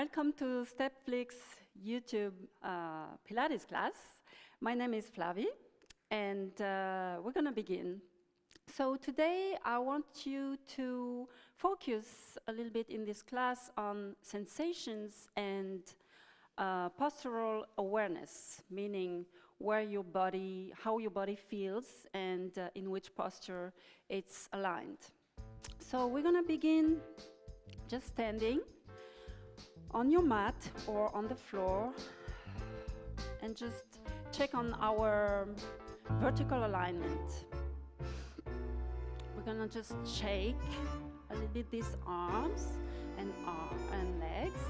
Welcome to StepFlix YouTube Pilates class. My name is Flavie, and we're going to begin. So today I want you to focus a little bit in this class on sensations and postural awareness, meaning where your body, how your body feels, and in which posture it's aligned. So we're going to begin just standing on your mat or on the floor and just check on our vertical alignment. We're gonna just shake a little bit these arms and legs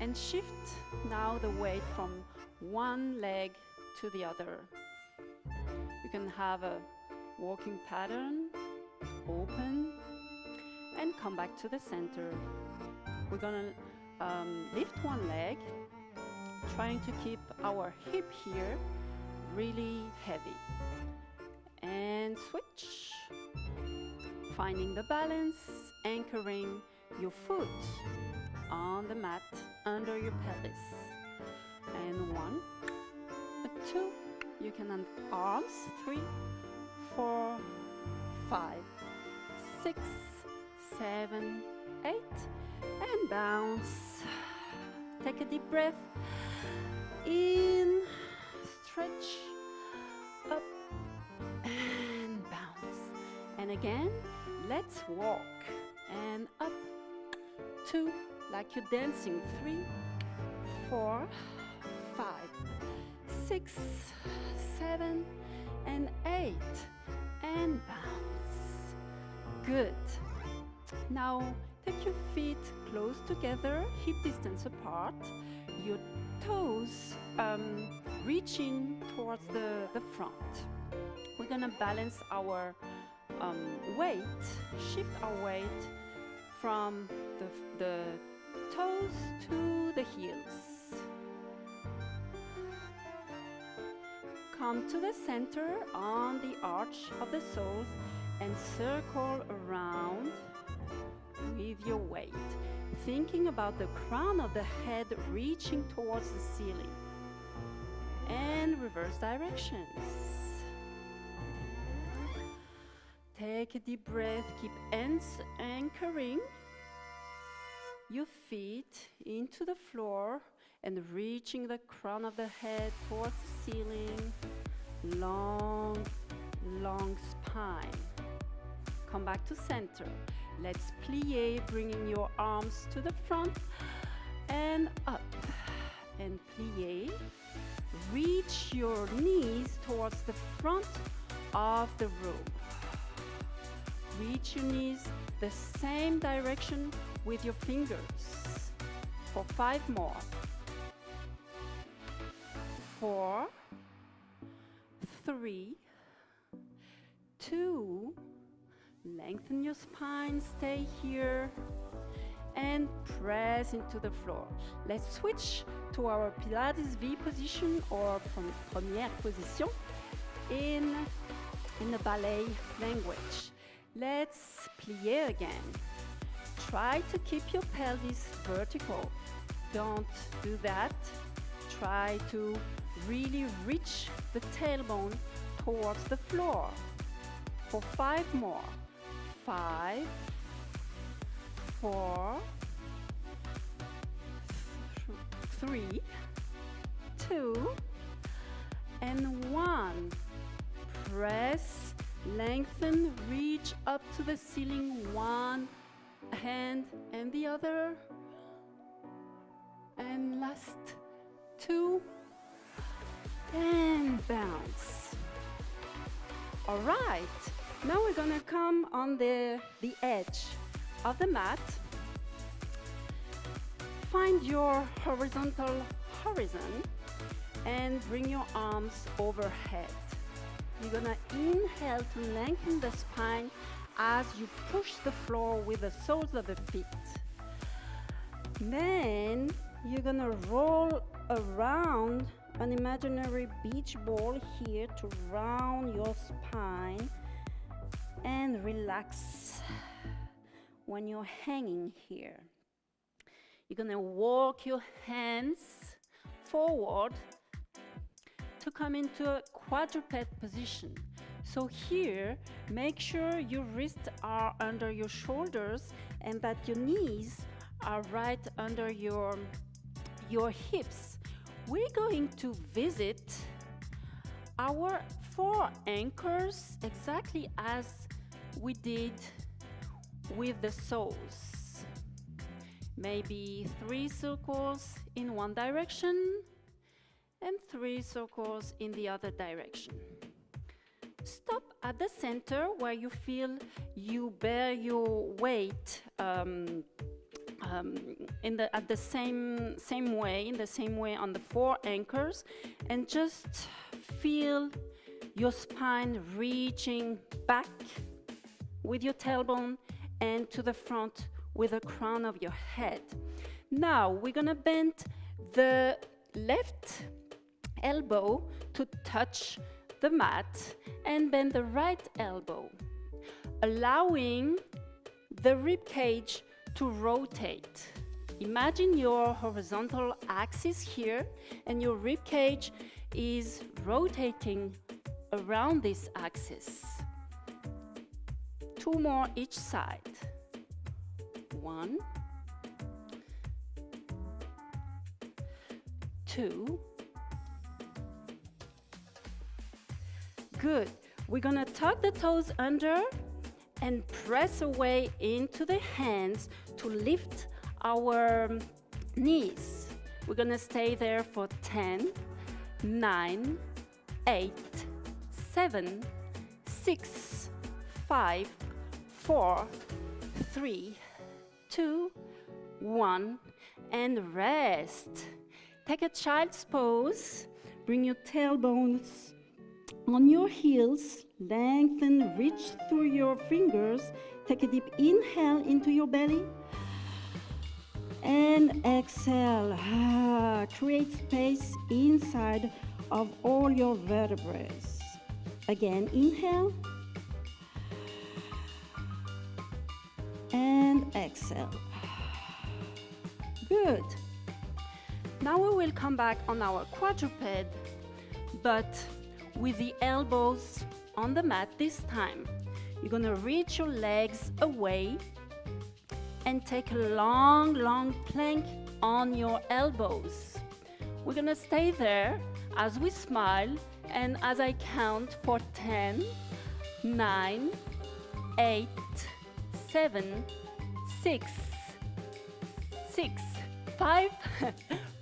and shift now the weight from one leg to the other. You can have a walking pattern, open, and come back to the center. We're gonna lift one leg, trying to keep our hip here really heavy. And switch, finding the balance, anchoring your foot on the mat under your pelvis. And 1, 2, you can arms, 3, 4, 5, 6, 7, 8, and bounce. Take a deep breath in, stretch, up, and bounce. And again, let's walk. And up, 2, like you're dancing, 3, 4, 5, 6, 7, and 8, and bounce. Good. Now, take your feet close together, hip distance apart, your toes reaching towards the front. We're gonna balance our weight, shift our weight from the toes to the heels. Come to the center on the arch of the soles and circle around with your weight, thinking about the crown of the head reaching towards the ceiling. And reverse directions. Take a deep breath, keep anchoring your feet into the floor and reaching the crown of the head towards the ceiling. Long, long spine. Come back to center. Let's plie, bringing your arms to the front and up. And plie. Reach your knees towards the front of the room. Reach your knees the same direction with your fingers. For 5 more. 4, 3, 2, lengthen your spine, stay here, and press into the floor. Let's switch to our Pilates V position, or première position in the ballet language. Let's plie again. Try to keep your pelvis vertical. Don't do that. Try to really reach the tailbone towards the floor. For 5 more. 5, 4, 3, 2, and 1. Press, lengthen, reach up to the ceiling, one hand and the other. And last 2, and bounce. All right. Now we're going to come on the edge of the mat. Find your horizontal horizon and bring your arms overhead. You're going to inhale to lengthen the spine as you push the floor with the soles of the feet. Then you're going to roll around an imaginary beach ball here to round your spine and relax when you're hanging here. You're going to walk your hands forward to come into a quadruped position. So here, make sure your wrists are under your shoulders and that your knees are right under your hips. We're going to visit our 4 anchors exactly as we did with the soles. Maybe 3 circles in one direction and 3 circles in the other direction. Stop at the center where you feel you bear your weight in the same way on the 4 anchors, and just feel your spine reaching back with your tailbone and to the front with the crown of your head. Now we're gonna bend the left elbow to touch the mat and bend the right elbow, allowing the rib cage to rotate. Imagine your horizontal axis here and your rib cage is rotating around this axis. 2 more each side. 1, 2. Good. We're gonna tuck the toes under and press away into the hands to lift our knees. We're gonna stay there for 10, 9, 8, 7, 6, 5, 4, 3, 2, 1, and rest. Take a child's pose. Bring your tailbones on your heels, lengthen, reach through your fingers. Take a deep inhale into your belly and exhale. Create space inside of all your vertebrae. Again, inhale and exhale. Good. Now we will come back on our quadruped, but with the elbows on the mat this time. You're gonna reach your legs away and take a long, long plank on your elbows. We're gonna stay there as we smile and as I count for 10, 9, 8, 7, 6, 5,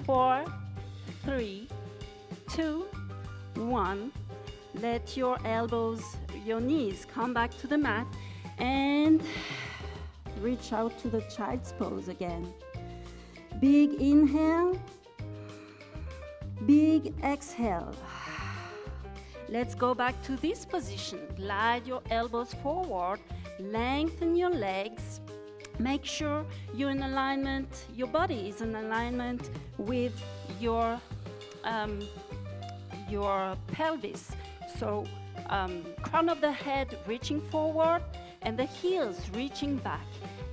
4, 3, 2, 1. Let your elbows, your knees come back to the mat and reach out to the child's pose again. Big inhale, big exhale. Let's go back to this position. Glide your elbows forward, lengthen your legs. Make sure you're in alignment, your body is in alignment with your pelvis. So crown of the head reaching forward and the heels reaching back.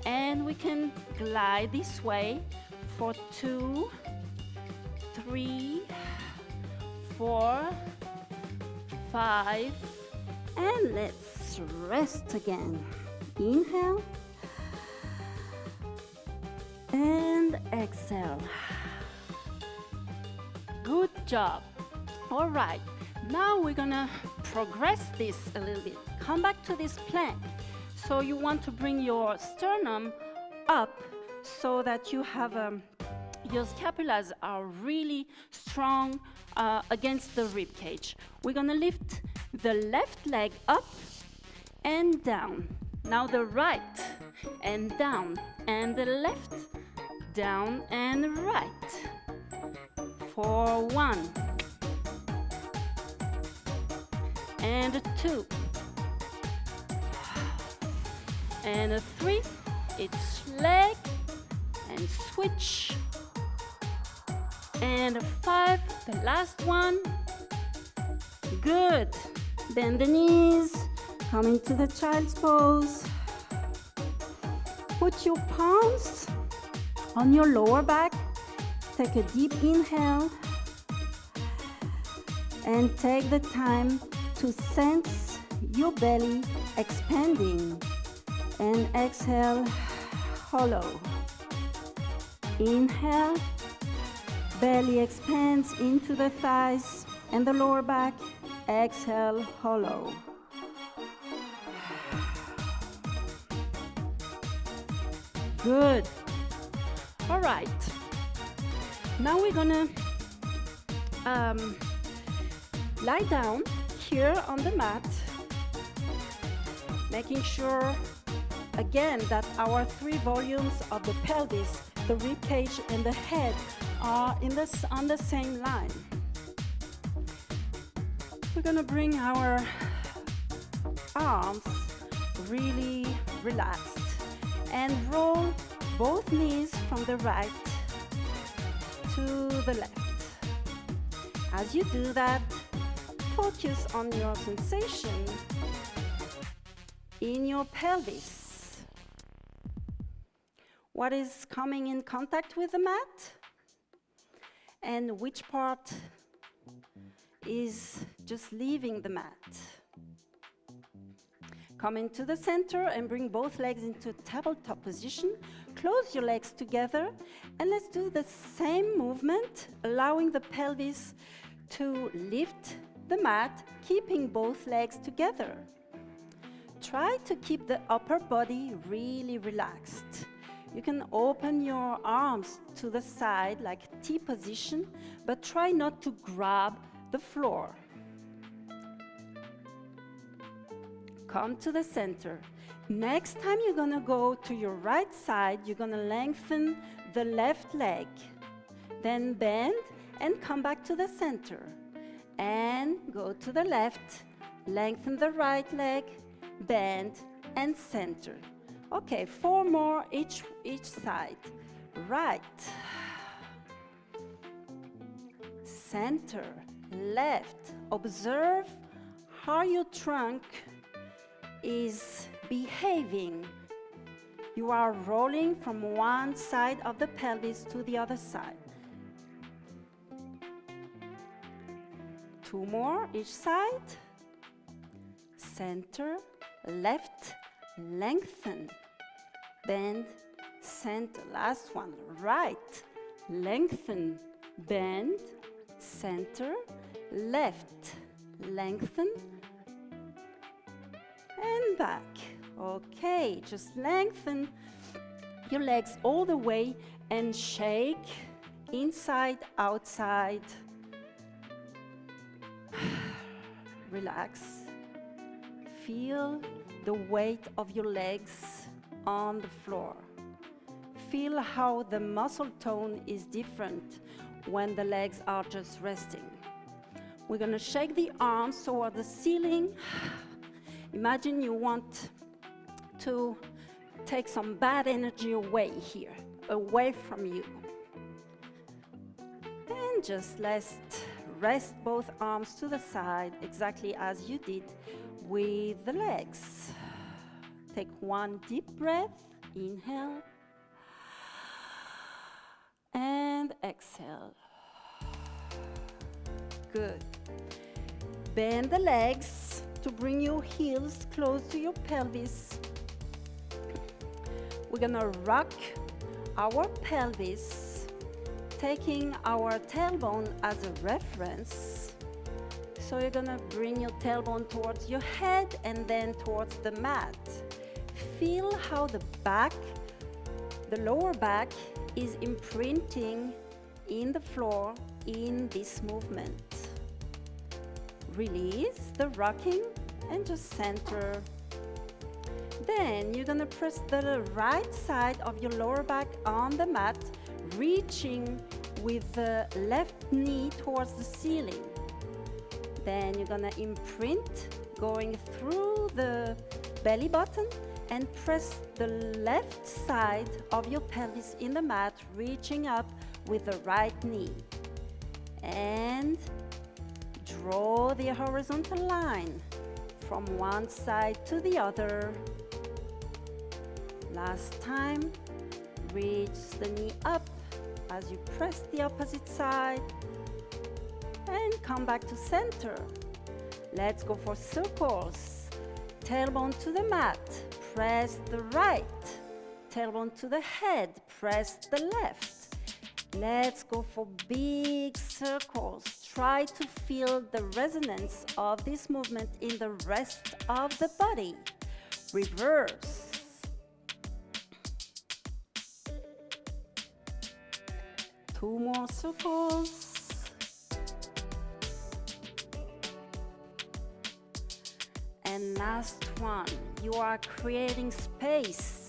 And we can glide this way for 2, 3, 4, 5, and let's rest again. Inhale and exhale. Good job. All right, now we're gonna progress this a little bit. Come back to this plank. So you want to bring your sternum up so that you have your scapulas are really strong against the rib cage. We're gonna lift the left leg up and down. Now the right and down, and the left, down and right. For 1 and 2 and 3, each leg, and switch, and 5, the last one. Good. Bend the knees, come into the child's pose. Put your palms On your lower back, take a deep inhale and take the time to sense your belly expanding. And exhale, hollow. Inhale, belly expands into the thighs and the lower back. Exhale, hollow. Good. All right. Now we're gonna lie down here on the mat, making sure again that our 3 volumes of the pelvis, the rib cage and the head are on the same line. We're gonna bring our arms really relaxed and roll both knees from the right to the left. As you do that, focus on your sensation in your pelvis. What is coming in contact with the mat? And which part is just leaving the mat? Come into the center and bring both legs into tabletop position. Close your legs together and let's do the same movement, allowing the pelvis to lift the mat, keeping both legs together. Try to keep the upper body really relaxed. You can open your arms to the side like T position, but try not to grab the floor. Come to the center. Next time you're gonna go to your right side, you're gonna lengthen the left leg. Then bend and come back to the center. And go to the left, lengthen the right leg, bend and center. Okay, 4 more each side. Right, center, left. Observe how your trunk is behaving. You are rolling from one side of the pelvis to the other side. 2 more each side. Center, left, lengthen, bend, center. Last one, right, lengthen, bend, center, left, lengthen, and back. Okay, just lengthen your legs all the way and shake inside, outside. Relax. Feel the weight of your legs on the floor. Feel how the muscle tone is different when the legs are just resting. We're gonna shake the arms toward the ceiling. Imagine you want to take some bad energy away here, away from you. And just rest both arms to the side, exactly as you did with the legs. Take 1 deep breath, inhale, and exhale. Good. Bend the legs to bring your heels close to your pelvis. We're gonna rock our pelvis, taking our tailbone as a reference. So you're gonna bring your tailbone towards your head and then towards the mat. Feel how the lower back is imprinting in the floor in this movement. Release the rocking and just center. Then you're gonna press the right side of your lower back on the mat, reaching with the left knee towards the ceiling. Then you're gonna imprint going through the belly button and press the left side of your pelvis in the mat, reaching up with the right knee. And draw the horizontal line from one side to the other. Last time, Reach the knee up as you press the opposite side. And come back to center. Let's go for circles. Tailbone to the mat. Press the right. Tailbone to the head. Press the left. Let's go for big circles. Try to feel the resonance of this movement in the rest of the body. Reverse. Two more circles. And last one. You are creating space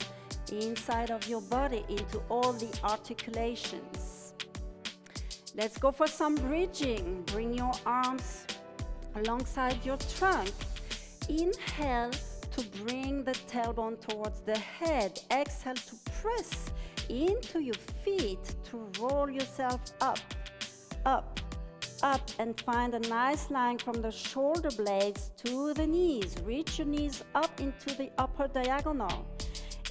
inside of your body into all the articulations. Let's go for some bridging. Bring your arms alongside your trunk. Inhale to bring the tailbone towards the head. Exhale to press into your feet to roll yourself up, up, up, and find a nice line from the shoulder blades to the knees. Reach your knees up into the upper diagonal.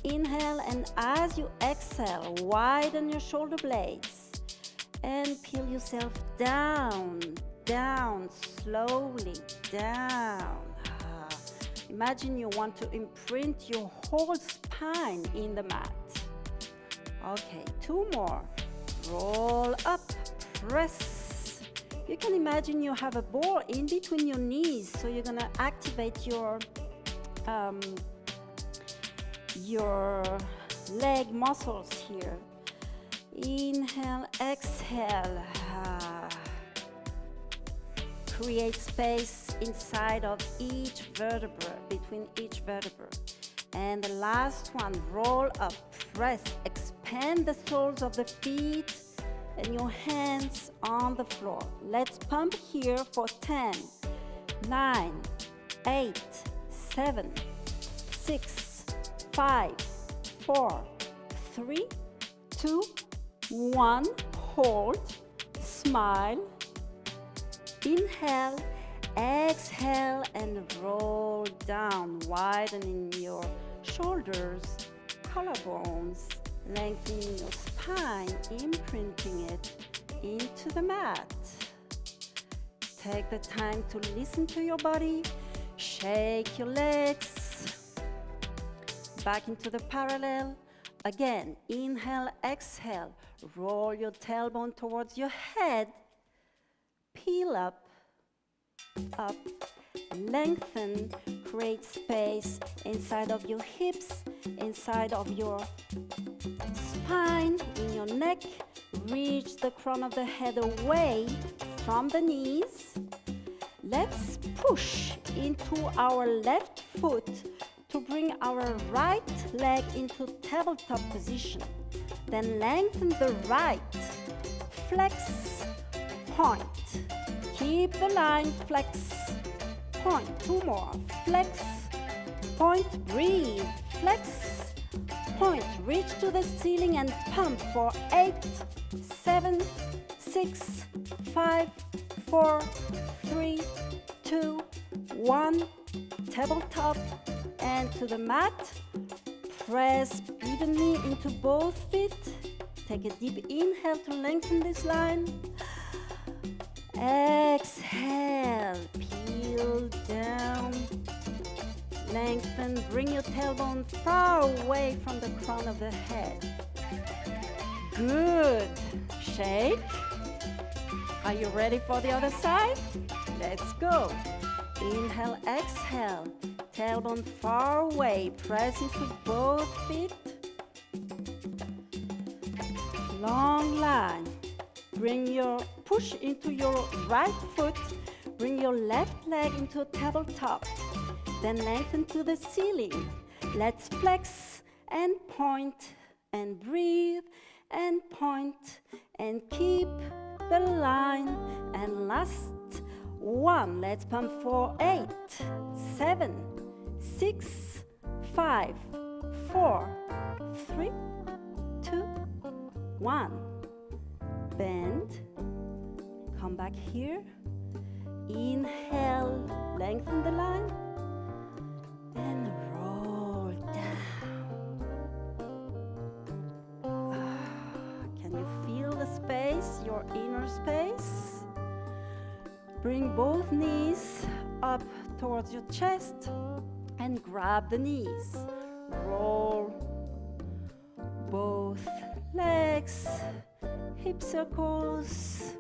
Inhale, and as you exhale, widen your shoulder blades and peel yourself down, down, slowly down. Imagine you want to imprint your whole spine in the mat. Okay, two more. Roll up, press. You can imagine you have a ball in between your knees, so you're gonna activate your leg muscles here. Inhale, exhale. Create space inside of each vertebra, between each vertebra. And the last one, roll up, press, expand the soles of the feet and your hands on the floor. Let's pump here for 10, 9, 8, 7, 6, 5, 4, 3, 2, 1. Hold, smile. Inhale, exhale, and roll down, widening your shoulders, collarbones, lengthening your spine, imprinting it into the mat. Take the time to listen to your body, shake your legs, back into the parallel. Again, inhale, exhale, roll your tailbone towards your head, peel up, up, lengthen, create space inside of your hips, inside of your spine, in your neck. Reach the crown of the head away from the knees. Let's push into our left foot to bring our right leg into tabletop position. Then lengthen the right, flex, point. Keep the line, flex, point. Two more, flex, point, breathe, flex, point. Reach to the ceiling and pump for 8, 7, 6, 5, 4, 3, 2, 1. Tabletop and to the mat. Press evenly into both feet. Take a deep inhale to lengthen this line. Exhale, peel down, lengthen, bring your tailbone far away from the crown of the head. Good. Shake. Are you ready for the other side? Let's go. Inhale, exhale, tailbone far away, press into both feet. Long line. Bring your push into your right foot. Bring your left leg into a tabletop. Then lengthen to the ceiling. Let's flex and point and breathe and point and keep the line. And last one. Let's pump for 8, 7, 6, 5, 4, 3, 2, 1. Bend, come back here, inhale, lengthen the line, and roll down. space, your inner space. Bring both knees up towards your chest and grab the knees. Roll both legs, hip circles,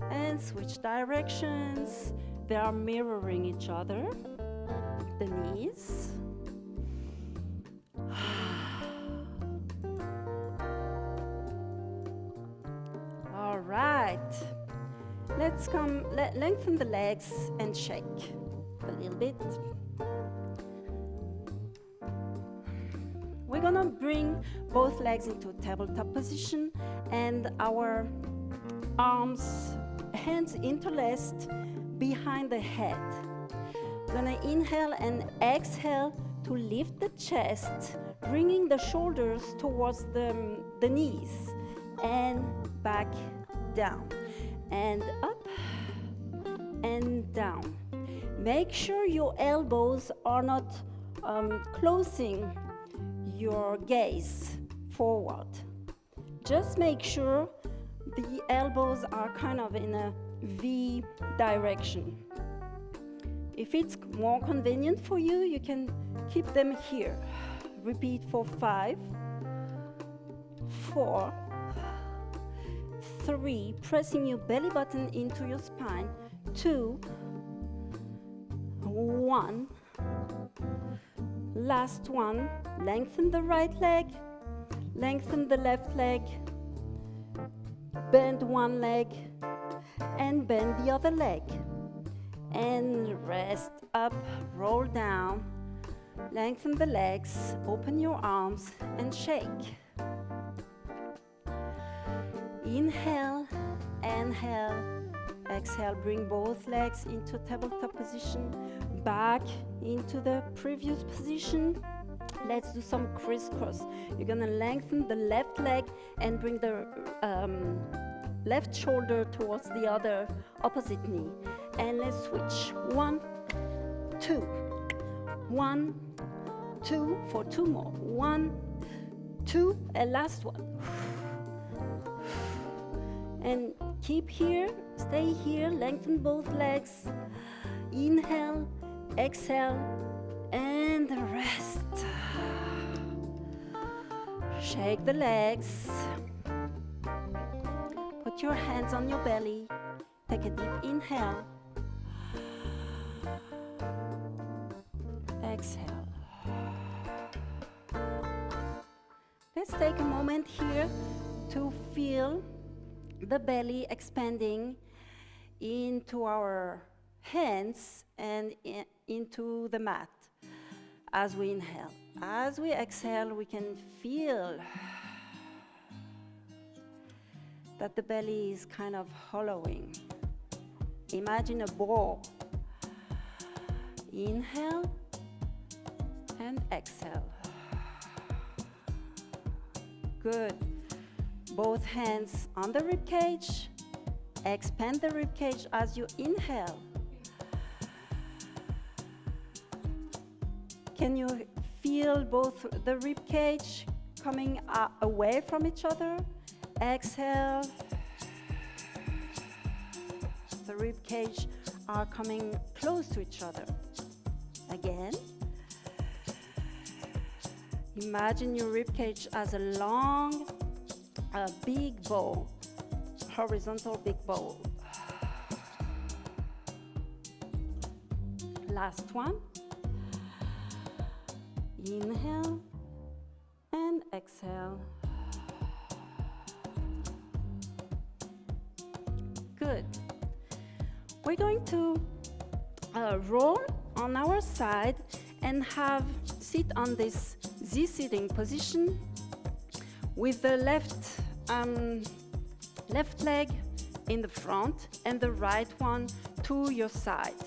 and switch directions. They are mirroring each other, the knees. All right. Let's lengthen the legs and shake a little bit. We're gonna bring both legs into tabletop position and our arms, hands interlaced behind the head. We're gonna inhale and exhale to lift the chest, bringing the shoulders towards the knees and back down and up and down. Make sure your elbows are not closing your gaze forward. Just make sure the elbows are kind of in a V direction. If it's more convenient for you, you can keep them here. Repeat for 5, 4, 3, pressing your belly button into your spine, 2, 1. Last one, lengthen the right leg, lengthen the left leg, bend one leg, and bend the other leg. And rest up, roll down, lengthen the legs, open your arms, and shake. Inhale, inhale, exhale, bring both legs into tabletop position, back into the previous position. Let's do some crisscross. You're gonna lengthen the left leg and bring the left shoulder towards the other opposite knee. And let's switch. 1, 2, 1, 2, for 2 more. 1, 2, and last one. And keep here, stay here, lengthen both legs. Inhale, exhale, and rest. Shake the legs. Put your hands on your belly. Take a deep inhale. Exhale. Let's take a moment here to feel the belly expanding into our hands and into the mat as we inhale. As we exhale, we can feel that the belly is kind of hollowing. Imagine a ball. Inhale and exhale. Good. Both hands on the rib cage. Expand the rib cage as you inhale. Can you feel both the rib cage coming away from each other? Exhale. The rib cage are coming close to each other. Again. Imagine your rib cage as a long, big bowl, horizontal big bowl. Last one. Inhale and exhale. Good. We're going to roll on our side and sit on this Z sitting position with the left leg in the front and the right one to your side.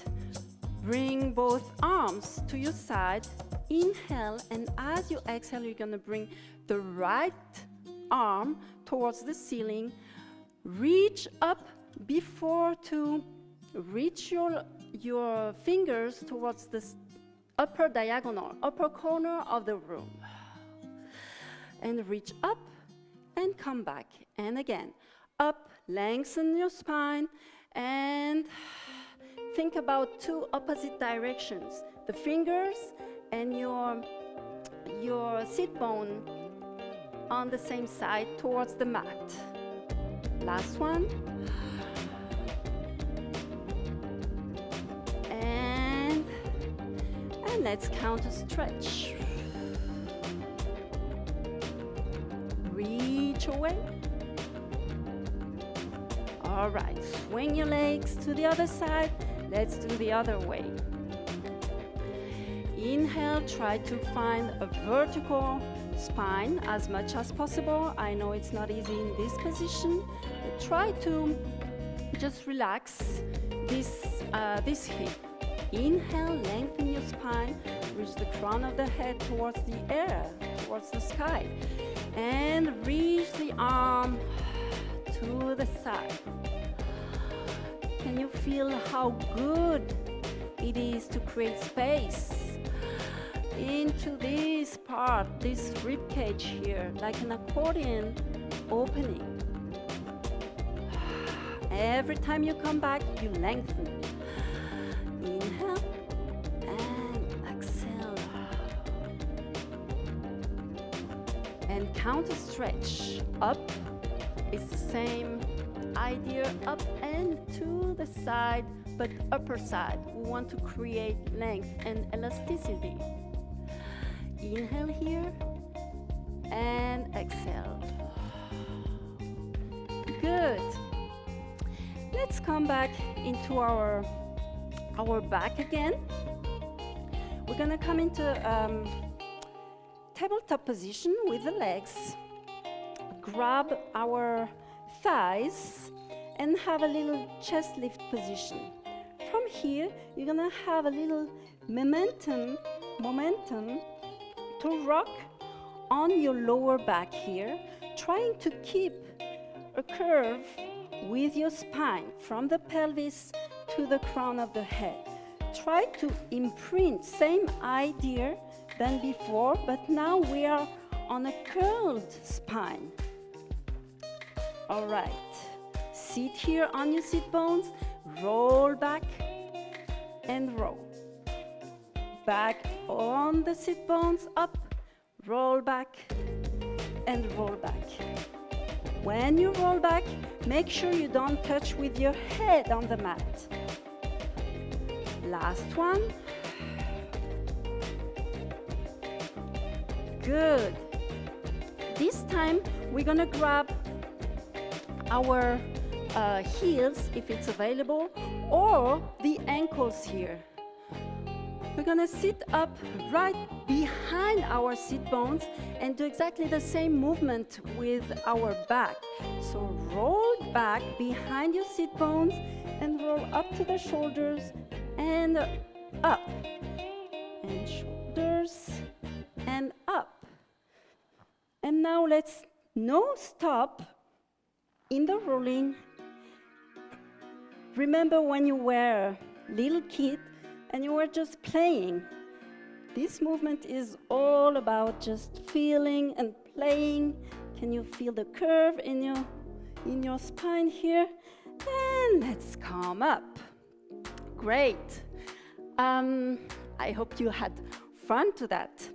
Bring both arms to your side. Inhale, and as you exhale, you're going to bring the right arm towards the ceiling. Reach up before to reach your fingers towards the upper diagonal, upper corner of the room. And reach up, and come back. And again, up, lengthen your spine, and think about two opposite directions. The fingers and your sit bone on the same side towards the mat. Last one. And let's counter stretch. Reach away. All right, swing your legs to the other side. Let's do the other way. Inhale, try to find a vertical spine as much as possible. I know it's not easy in this position, but try to just relax this hip. Inhale, lengthen your spine, reach the crown of the head towards the air, towards the sky, and reach the arm to the side. Can you feel how good it is to create space into this part, this rib cage here, like an accordion opening? Every time you come back, you lengthen. Inhale and exhale. And counter stretch. Up is the same idea, up and to the side, but upper side. We want to create length and elasticity. Inhale here and exhale. Good. Let's come back into our back again. We're gonna come into tabletop position with the legs. Grab our thighs and have a little chest lift position. From here, you're gonna have a little momentum to rock on your lower back here, trying to keep a curve with your spine from the pelvis to the crown of the head. Try to imprint, same idea than before, but now we are on a curled spine. All right, sit here on your sit bones, roll back and roll. Back on the sit bones, up, roll back and roll back. When you roll back, make sure you don't touch with your head on the mat. Last one. Good. This time, we're gonna grab our heels, if it's available, or the ankles here. We're gonna sit up right behind our sit bones and do exactly the same movement with our back. So roll back behind your sit bones and roll up to the shoulders and up. And shoulders and up. And now let's no stop in the rolling. Remember when you were a little kid and you were just playing. This movement is all about just feeling and playing. Can you feel the curve in your spine here? And let's come up. Great. I hope you had fun to that.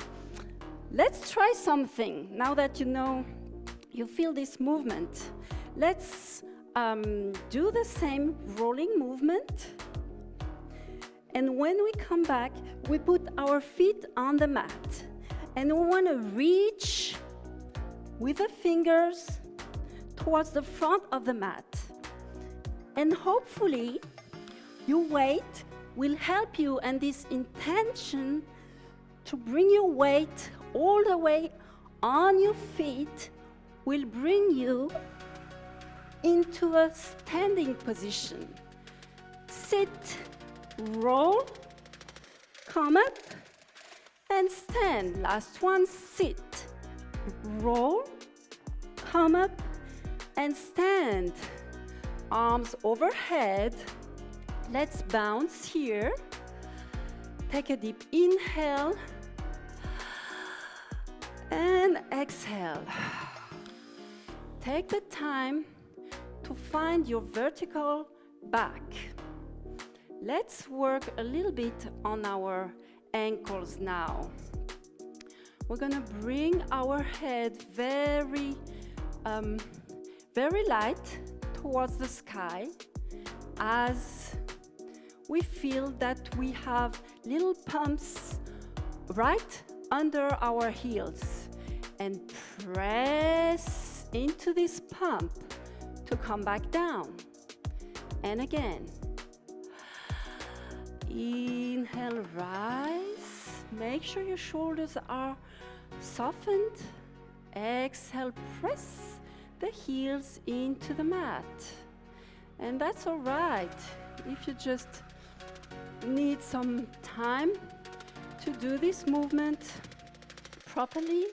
Let's try something. Now that you feel this movement, let's do the same rolling movement. And when we come back, we put our feet on the mat. And we want to reach with the fingers towards the front of the mat. And hopefully, your weight will help you, and this intention to bring your weight all the way on your feet will bring you into a standing position. Sit, roll, come up, and stand. Last one, sit, roll, come up, and stand. Arms overhead. Let's bounce here. Take a deep inhale and exhale. take the time to find your vertical back. Let's work a little bit on our ankles now. We're gonna bring our head very light towards the sky as we feel that we have little pumps right under our heels, and press into this pump to come back down. And again, inhale, rise. Make sure your shoulders are softened. Exhale, press the heels into the mat. And that's all right if you just need some time to do this movement properly.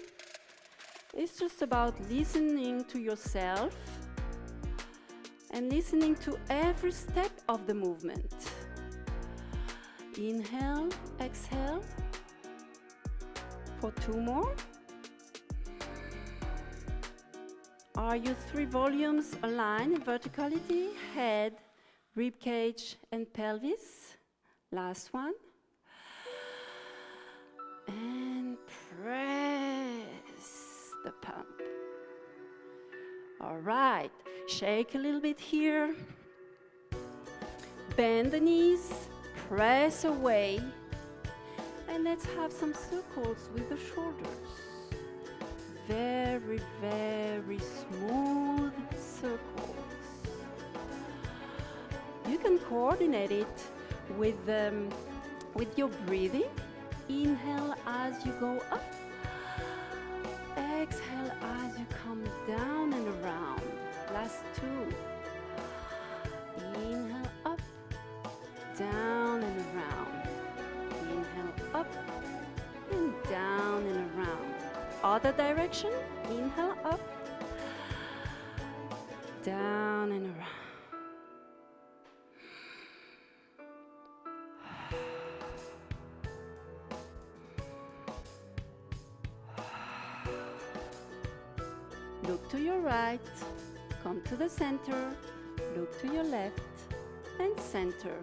It's just about listening to yourself and listening to every step of the movement. Inhale, exhale for 2 more. Are your 3 volumes aligned in verticality? Head, rib cage, and pelvis. Last one. And press the pump. All right, shake a little bit here. Bend the knees, press away. And let's have some circles with the shoulders. Very, very smooth circles. You can coordinate it with your breathing. Inhale as you go up. Exhale as you come down and around. Last 2. Inhale up, down and around. Inhale up and down and around. Other direction. Inhale up, down and around. Look to your right, come to the center, look to your left, and center.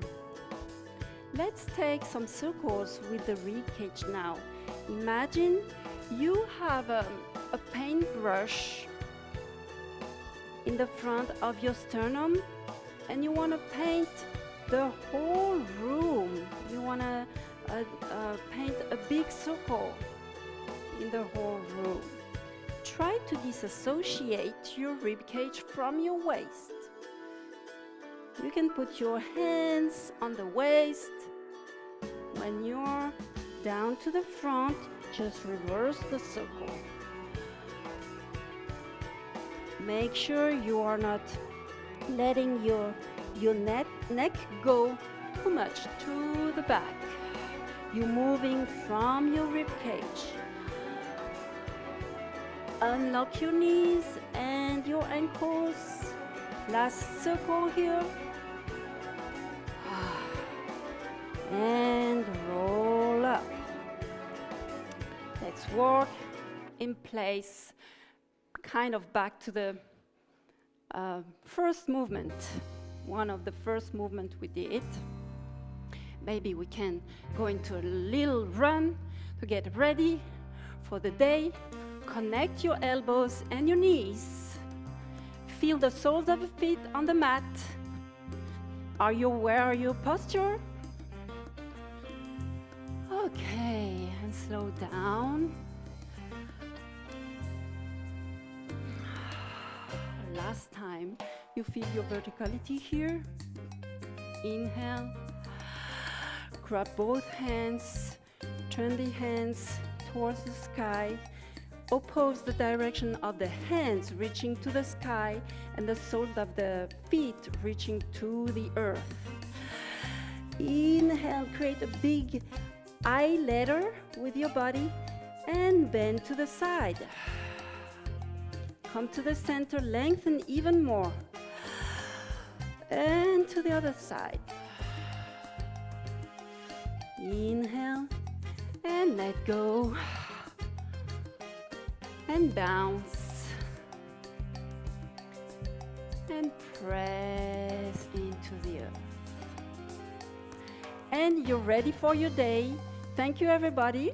Let's take some circles with the rib cage now. Imagine you have a paintbrush in the front of your sternum and you want to paint the whole room. You want to paint a big circle in the whole room. Try to disassociate your rib cage from your waist. You can put your hands on the waist. When you're down to the front, just reverse the circle. Make sure you are not letting your neck go too much to the back. You're moving from your rib cage. Unlock your knees and your ankles. Last circle here. And roll up. Let's work in place, kind of back to the first movement, one of the first movement we did. Maybe we can go into a little run to get ready for the day. Connect your elbows and your knees. Feel the soles of the feet on the mat. Are you aware of your posture? Okay, and slow down. Last time, you feel your verticality here. Inhale. Grab both hands. Turn the hands towards the sky. Oppose the direction of the hands reaching to the sky and the soles of the feet reaching to the earth. Inhale, create a big eye letter with your body and bend to the side. Come to the center, lengthen even more. And to the other side. Inhale and let go. And bounce. and press into the earth. And you're ready for your day. Thank you, everybody.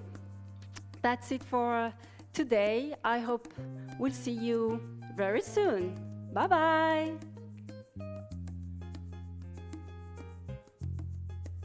That's it for today. I hope we'll see you very soon. Bye-bye.